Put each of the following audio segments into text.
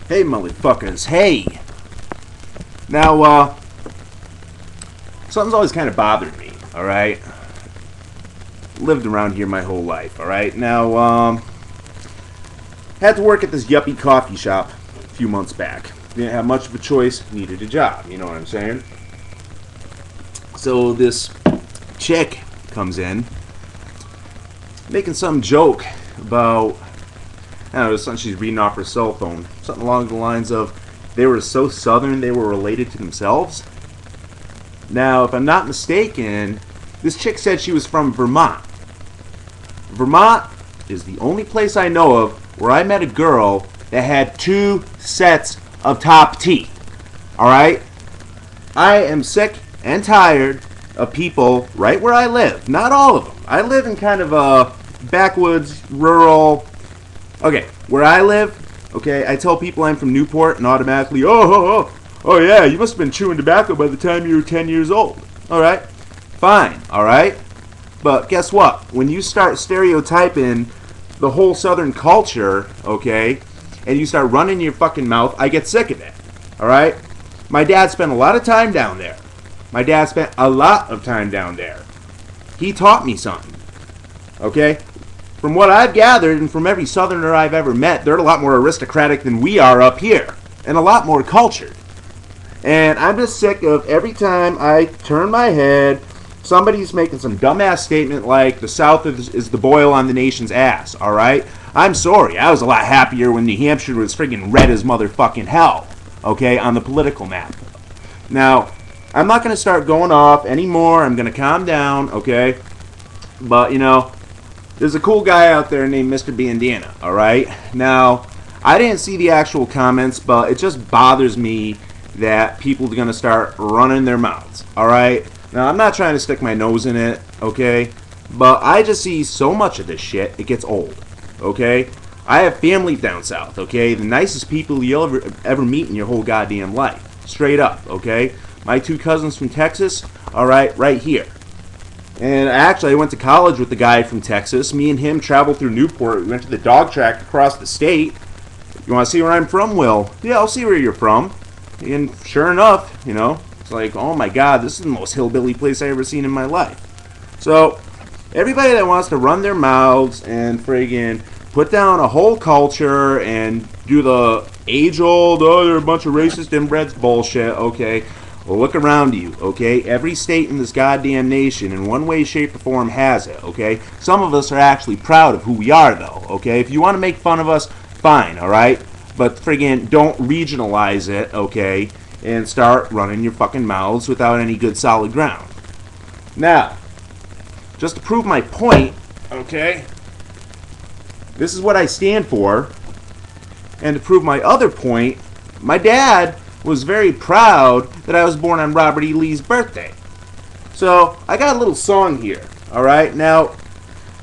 Hey, motherfuckers, hey! Now, something's always kind of bothered me, alright? Lived around here my whole life, alright? Now, had to work at this yuppie coffee shop a few months back. Didn't have much of a choice, needed a job, you know what I'm saying? So this chick comes in, making some joke about, I don't know, something she's reading off her cell phone. Something along the lines of, they were so southern they were related to themselves. Now, if I'm not mistaken, this chick said she was from Vermont. Vermont is the only place I know of where I met a girl that had 2 sets of top teeth. Alright? I am sick and tired of people right where I live. Not all of them. I live in kind of a backwoods, rural... Okay, where I live, okay, I tell people I'm from Newport and automatically, oh yeah, you must have been chewing tobacco by the time you were 10 years old. Alright? Fine, alright? But guess what? When you start stereotyping the whole southern culture, okay, and you start running your fucking mouth, I get sick of it. Alright? My dad spent a lot of time down there. He taught me something. Okay? From what I've gathered, and from every southerner I've ever met, they're a lot more aristocratic than we are up here. And a lot more cultured. And I'm just sick of every time I turn my head, somebody's making some dumbass statement like the South is the boil on the nation's ass, alright? I'm sorry, I was a lot happier when New Hampshire was friggin' red as motherfucking hell, okay, on the political map. Now, I'm not going to start going off anymore, I'm going to calm down, okay? But, you know, there's a cool guy out there named Mr. Bandana, alright? Now, I didn't see the actual comments, but it just bothers me that people are going to start running their mouths, alright? Now, I'm not trying to stick my nose in it, okay? But I just see so much of this shit, it gets old, okay? I have family down south, okay? The nicest people you'll ever meet in your whole goddamn life. Straight up, okay? My 2 cousins from Texas, alright, right here. And actually, I went to college with the guy from Texas. Me and him traveled through Newport. We went to the dog track across the state. You want to see where I'm from, Will? Yeah, I'll see where you're from. And sure enough, you know, it's like, oh my god, this is the most hillbilly place I ever seen in my life. So, everybody that wants to run their mouths and friggin' put down a whole culture and do the age-old, oh, they're a bunch of racist inbreds bullshit, okay? Well, look around you, okay? Every state in this goddamn nation, in one way, shape, or form, has it, okay? Some of us are actually proud of who we are, though, okay? If you want to make fun of us, fine, alright? But friggin' don't regionalize it, okay? And start running your fucking mouths without any good solid ground. Now, just to prove my point, okay? This is what I stand for. And to prove my other point, my dad was very proud that I was born on Robert E. Lee's birthday. So, I got a little song here, alright? Now,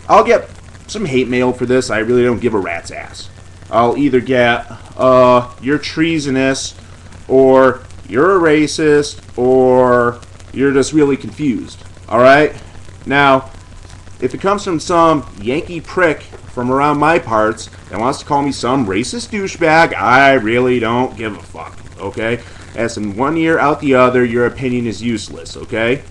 I'll get some hate mail for this. I really don't give a rat's ass. I'll either get, you're treasonous, or you're a racist, or you're just really confused, alright? Now, if it comes from some Yankee prick from around my parts that wants to call me some racist douchebag, I really don't give a fuck, okay? As in one ear out the other, your opinion is useless, okay?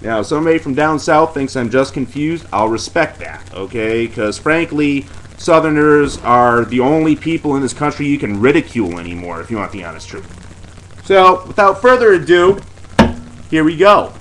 Now, if somebody from down south thinks I'm just confused, I'll respect that, okay? Because frankly, Southerners are the only people in this country you can ridicule anymore, if you want the honest truth. So, without further ado, here we go.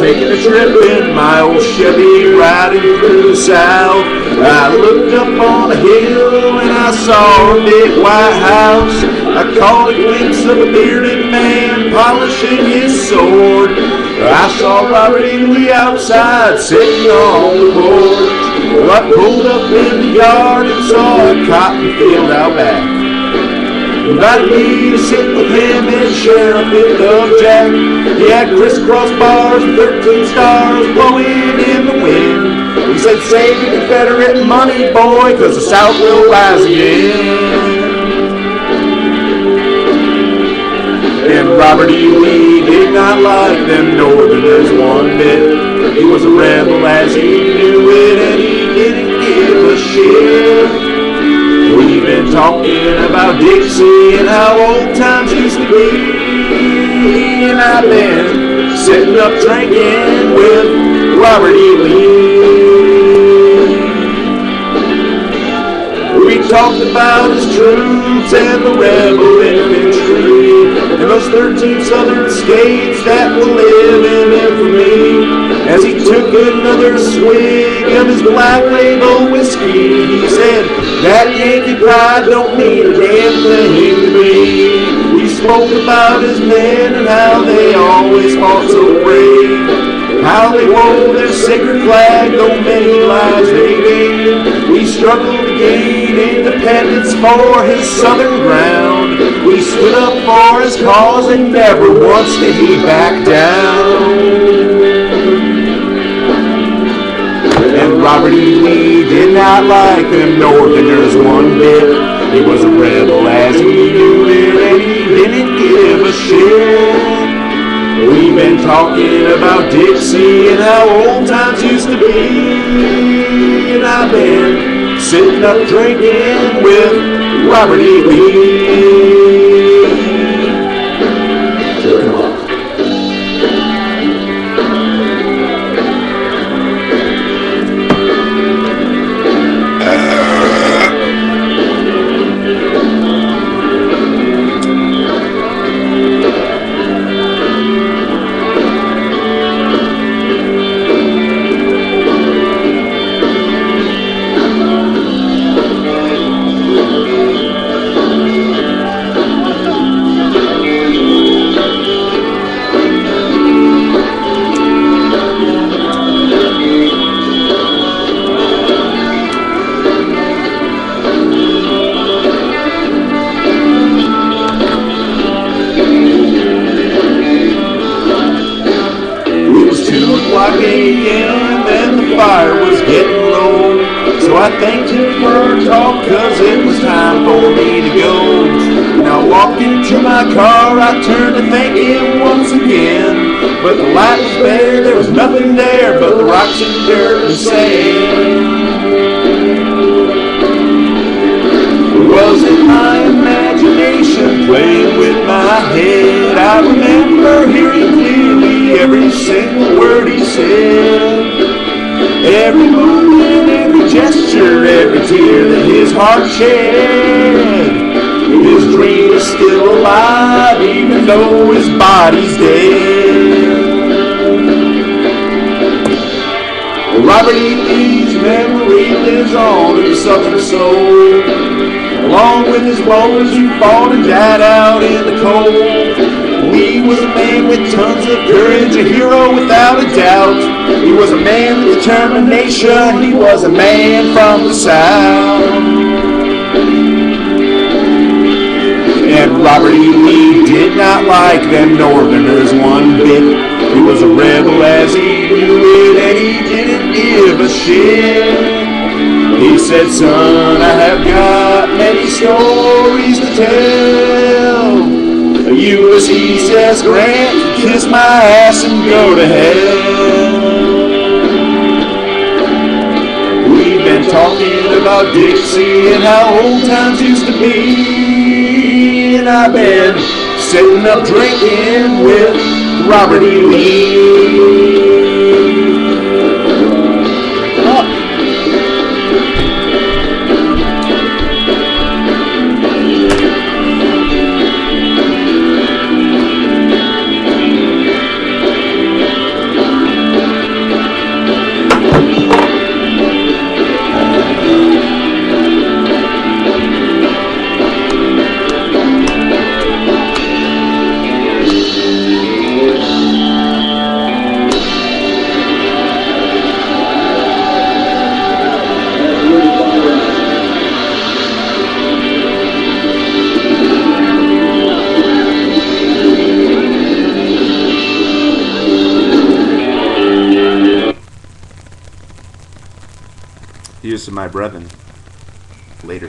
Taking a trip in my old Chevy, riding through the South. I looked up on a hill and I saw a big white house. I caught a glimpse of a bearded man polishing his sword. I saw Robert E. Lee outside sitting on the porch. Well, I pulled up in the yard and saw a cotton field out back. Invited me to sit with him and share a bit of Jack. He had crisscross bars and 13 stars blowing in the wind. He said, save your Confederate money, boy, 'cause the South will rise again. And Robert E. Lee did not like them Northerners one bit. He was a rebel as he knew it, and he didn't give a shit. We've been talking about Dixie and how old times used to be, and I've been sitting up drinking with Robert E. Lee. We talked about his troops and the rebel infantry and those 13 southern states that will live in infamy. As he took another swig of his black label whiskey, he said, that Yankee pride don't mean a damn thing to me. He spoke about his men and how they always fought so brave, how they wore their sacred flag, though many lives they gave. We struggled to gain independence for his southern ground. We stood up for his cause and never once did he back down. And Robert E. Lee did not like them Northerners one bit. He was a rebel as he knew it, and he didn't give a shit. We've been talking about Dixie and how old times used to be, and I've been sitting up drinking with Robert E. Lee. Come on. And the fire was getting low, so I thanked him for our talk, 'cause it was time for me to go. And I walked into my car, I turned to thank him once again, but the light was bare, there was nothing there but the rocks and dirt and sand. Was it my imagination playing with my head? I remember hearing clearly every single word he said, every movement, every gesture, every tear that his heart shed. His dream is still alive, even though his body's dead. Robert E. Lee's memory lives on in the Southern soul, along with his boys who fought and died out in the cold. Lee was a man with tons of courage, a hero without a doubt. He was a man with determination, he was a man from the South. And Robert E. Lee did not like them Northerners one bit. He was a rebel as he knew it, and he didn't give a shit. He said, son, I have got many stories to tell. Ulysses S. Grant, kiss my ass and go to hell. We've been talking about Dixie and how old times used to be, and I've been sitting up drinking with Robert E. Lee. Here's to my brethren. Later.